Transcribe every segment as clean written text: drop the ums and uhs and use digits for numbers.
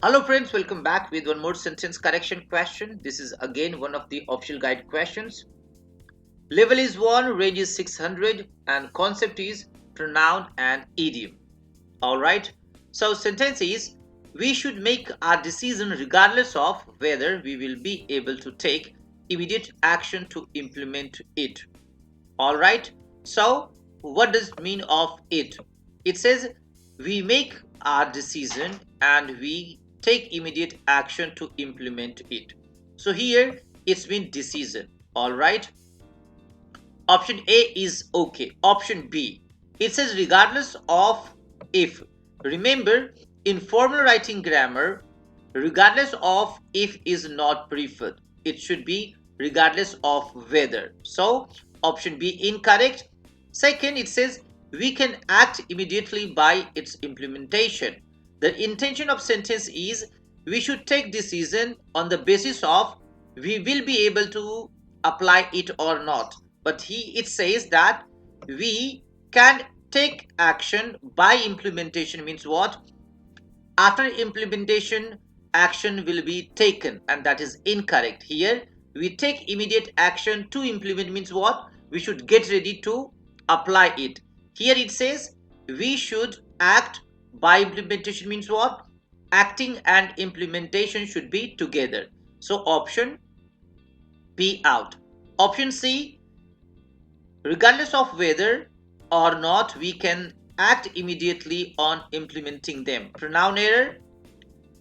Hello friends, welcome back with one more sentence correction question. This is again one of the official guide questions. Level is 1, range is 600 and concept is pronoun and idiom. Alright, so sentence is we should make our decision regardless of whether we will be able to take immediate action to implement it. Alright, so what does it mean of it? It says we make our decision and we take immediate action to implement it. So here it's been decision. Alright, option A is okay. Option B, it says regardless of if. Remember, in formal writing grammar, regardless of if is not preferred. It should be regardless of whether. So option B incorrect. Second, it says we can act immediately by its implementation. The intention of sentence is we should take decision on the basis of we will be able to apply it or not. But it says that we can take action by implementation means what? After implementation, action will be taken, and that is incorrect. Here, we take immediate action to implement means what? We should get ready to apply it. Here it says we should act by implementation means what? Acting and implementation should be together. So option B out. Option C, regardless of whether or not we can act immediately on implementing them. Pronoun error.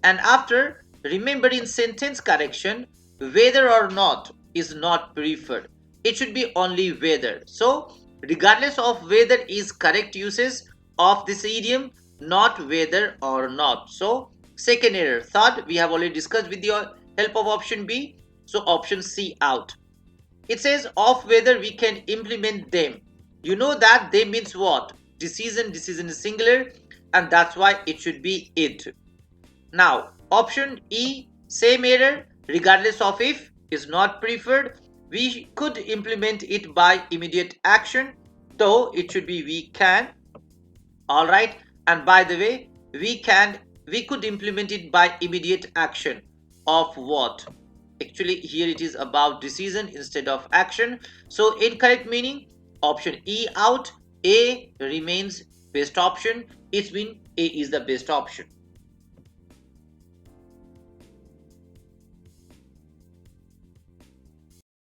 And after, remember in sentence correction, whether or not is not preferred. It should be only whether. So, regardless of whether is correct usage of this idiom, not whether or not. So, second error. Third, we have already discussed with the help of option B. So, option C out. It says of whether we can implement them. You know that they means what? Decision is singular, and that's why it should be it. Now, option E, same error, regardless of if is not preferred. We could implement it by immediate action, though it should be we can. Alright, and by the way, we could implement it by immediate action of what? Actually, here it is about decision instead of action. So, incorrect meaning option E out, A remains best option. It's mean A is the best option.